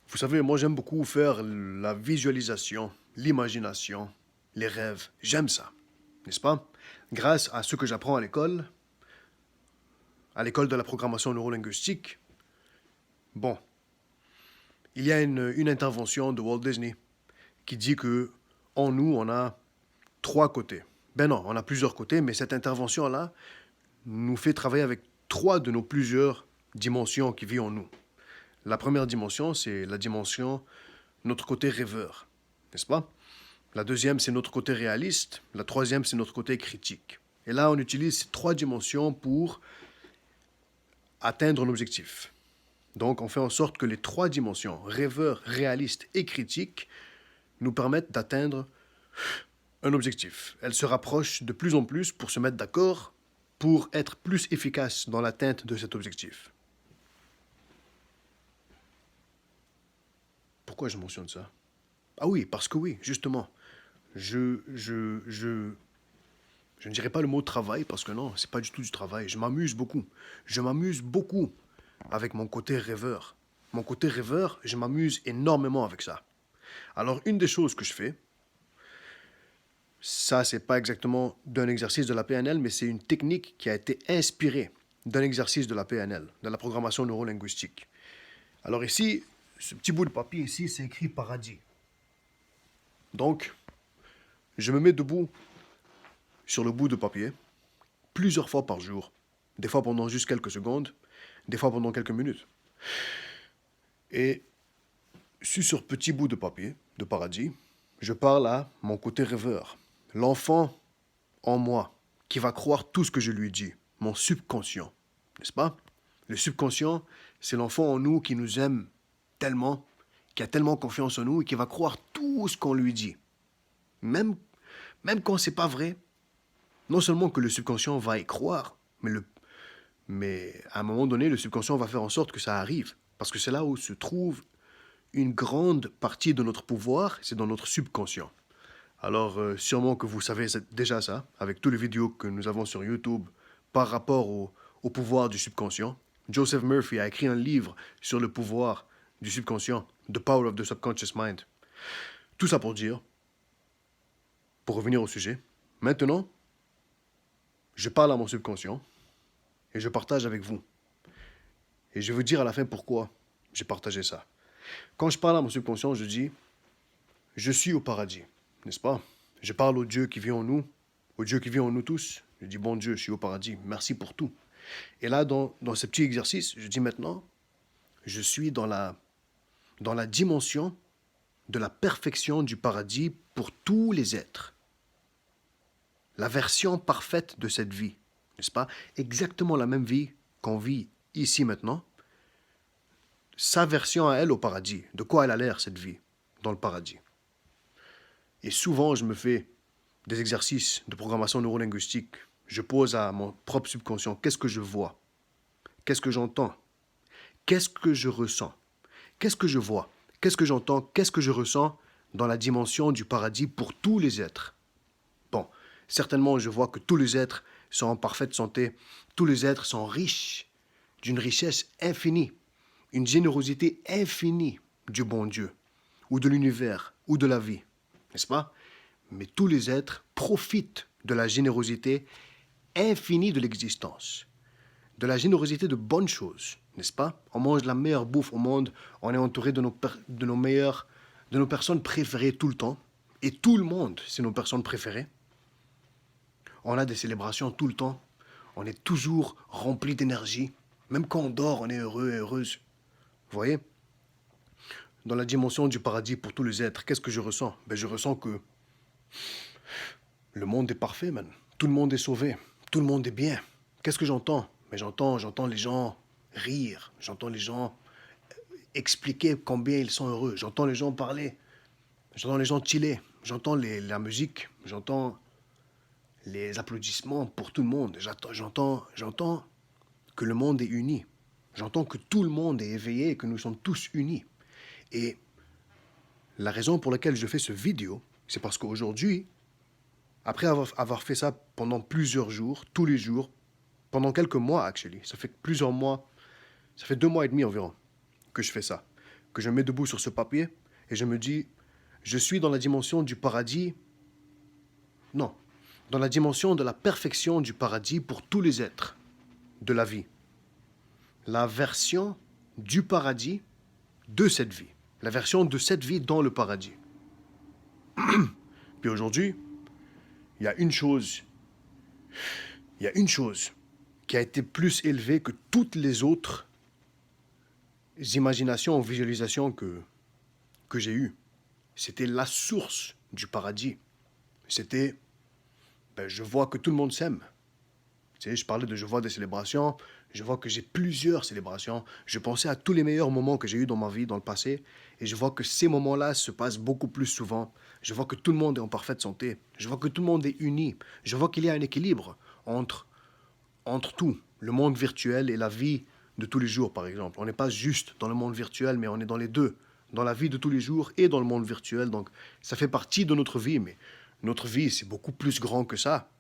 Vous savez, moi j'aime beaucoup faire la visualisation, l'imagination, les rêves. J'aime ça, n'est-ce pas? Grâce à ce que j'apprends à l'école de la programmation neurolinguistique, bon, il y a une intervention de Walt Disney qui dit que en nous, on a trois côtés. Ben non, on a plusieurs côtés, mais cette intervention-là nous fait travailler avec trois de nos plusieurs dimensions qui vivent en nous. La première dimension, c'est la dimension notre côté rêveur, n'est-ce pas? La deuxième, c'est notre côté réaliste. La troisième, c'est notre côté critique. Et là, on utilise ces trois dimensions pour atteindre un objectif. Donc, on fait en sorte que les trois dimensions, rêveur, réaliste et critique, nous permettent d'atteindre un objectif. Elles se rapprochent de plus en plus pour se mettre d'accord, pour être plus efficaces dans l'atteinte de cet objectif. Pourquoi je mentionne ça? Ah oui, parce que oui, justement. Je ne dirais pas le mot travail parce que non, c'est pas du tout du travail. Je m'amuse beaucoup. Je m'amuse beaucoup avec mon côté rêveur. Mon côté rêveur, je m'amuse énormément avec ça. Alors, une des choses que je fais, ça, c'est pas exactement d'un exercice de la PNL, mais c'est une technique qui a été inspirée d'un exercice de la PNL, de la programmation neurolinguistique. Alors ici, ce petit bout de papier ici, c'est écrit paradis. Donc, je me mets debout sur le bout de papier plusieurs fois par jour. Des fois pendant juste quelques secondes, des fois pendant quelques minutes. Et sur ce petit bout de papier, de paradis, je parle à mon côté rêveur, l'enfant en moi, qui va croire tout ce que je lui dis, mon subconscient, n'est-ce pas? Le subconscient, c'est l'enfant en nous qui nous aime tellement, qui a tellement confiance en nous et qui va croire tout ce qu'on lui dit. Même, même quand c'est pas vrai, non seulement que le subconscient va y croire, mais à un moment donné, le subconscient va faire en sorte que ça arrive. Parce que c'est là où se trouve une grande partie de notre pouvoir, c'est dans notre subconscient. Alors, sûrement que vous savez déjà ça, avec toutes les vidéos que nous avons sur YouTube par rapport au pouvoir du subconscient. Joseph Murphy a écrit un livre sur le pouvoir du subconscient, The Power of the Subconscious Mind. Tout ça pour dire, pour revenir au sujet, maintenant, je parle à mon subconscient et je partage avec vous. Et je vais vous dire à la fin pourquoi j'ai partagé ça. Quand je parle à mon subconscient, je dis, je suis au paradis, n'est-ce pas? Je parle au Dieu qui vit en nous, au Dieu qui vit en nous tous. Je dis, bon Dieu, je suis au paradis, merci pour tout. Et là, dans ce petit exercice, je dis maintenant, je suis dans la dimension de la perfection du paradis pour tous les êtres. La version parfaite de cette vie, n'est-ce pas? Exactement la même vie qu'on vit ici maintenant. Sa version à elle au paradis. De quoi elle a l'air, cette vie, dans le paradis. Et souvent, je me fais des exercices de programmation neurolinguistique. Je pose à mon propre subconscient, qu'est-ce que je vois? Qu'est-ce que j'entends? Qu'est-ce que je ressens? Qu'est-ce que je vois? Qu'est-ce que j'entends? Qu'est-ce que je ressens dans la dimension du paradis pour tous les êtres? Bon, certainement, je vois que tous les êtres sont en parfaite santé. Tous les êtres sont riches, d'une richesse infinie, une générosité infinie du bon Dieu, ou de l'univers, ou de la vie, n'est-ce pas? Mais tous les êtres profitent de la générosité infinie de l'existence, de la générosité de bonnes choses, n'est-ce pas? On mange la meilleure bouffe au monde, on est entouré de nos personnes préférées tout le temps, et tout le monde, c'est nos personnes préférées. On a des célébrations tout le temps, on est toujours rempli d'énergie, même quand on dort, on est heureux et heureuse. Vous voyez? Dans la dimension du paradis pour tous les êtres, qu'est-ce que je ressens? Ben, je ressens que le monde est parfait, man. Tout le monde est sauvé. Tout le monde est bien. Qu'est-ce que j'entends? Mais j'entends les gens rire. J'entends les gens expliquer combien ils sont heureux. J'entends les gens parler. J'entends les gens chiller. J'entends la musique. J'entends les applaudissements pour tout le monde. J'entends que le monde est uni. J'entends que tout le monde est éveillé et que nous sommes tous unis. Et la raison pour laquelle je fais ce vidéo, c'est parce qu'aujourd'hui, après avoir fait ça pendant plusieurs jours, tous les jours, pendant quelques mois, actually, ça fait plusieurs mois, ça fait 2 mois et demi environ que je fais ça. que je mets debout sur ce papier et je me dis, je suis dans la dimension du paradis. Non, dans la dimension de la perfection du paradis pour tous les êtres de la vie. La version du paradis de cette vie. La version de cette vie dans le paradis. Puis aujourd'hui, il y a une chose qui a été plus élevée que toutes les autres imaginations ou visualisations que j'ai eues. C'était la source du paradis. C'était, je vois que tout le monde s'aime. Tu sais, je parlais de je vois des célébrations, je vois que j'ai plusieurs célébrations. Je pensais à tous les meilleurs moments que j'ai eus dans ma vie, dans le passé, et je vois que ces moments-là se passent beaucoup plus souvent. Je vois que tout le monde est en parfaite santé. Je vois que tout le monde est uni. Je vois qu'il y a un équilibre entre tout, le monde virtuel et la vie de tous les jours, par exemple. On n'est pas juste dans le monde virtuel, mais on est dans les deux, dans la vie de tous les jours et dans le monde virtuel. Donc, ça fait partie de notre vie, mais notre vie, c'est beaucoup plus grand que ça.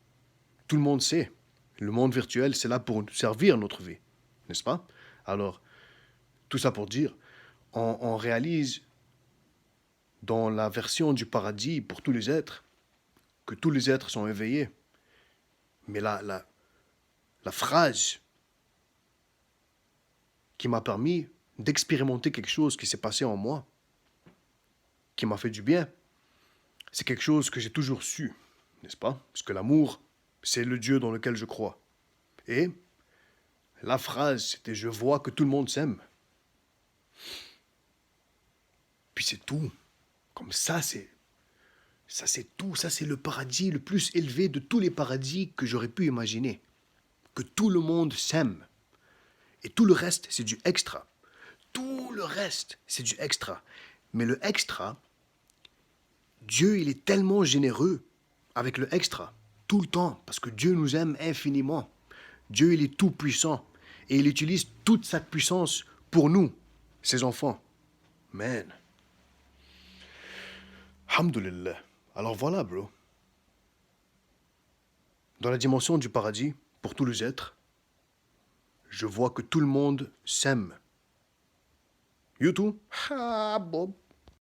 Tout le monde sait. Le monde virtuel, c'est là pour servir notre vie, n'est-ce pas? Alors, tout ça pour dire, on réalise dans la version du paradis pour tous les êtres, que tous les êtres sont éveillés. Mais la phrase qui m'a permis d'expérimenter quelque chose qui s'est passé en moi, qui m'a fait du bien, c'est quelque chose que j'ai toujours su, n'est-ce pas? Parce que l'amour, c'est le Dieu dans lequel je crois. Et la phrase, c'était « je vois que tout le monde s'aime ». Puis c'est tout. Comme ça, c'est tout. Ça, c'est le paradis le plus élevé de tous les paradis que j'aurais pu imaginer. Que tout le monde s'aime. Et tout le reste, c'est du extra. Tout le reste, c'est du extra. Mais le extra, Dieu, il est tellement généreux avec le extra, tout le temps, parce que Dieu nous aime infiniment. Dieu, il est tout puissant. Et il utilise toute sa puissance pour nous, ses enfants. Man. Alhamdulillah. Alors voilà, bro. Dans la dimension du paradis, pour tous les êtres, je vois que tout le monde s'aime. You too? Ah, Bob.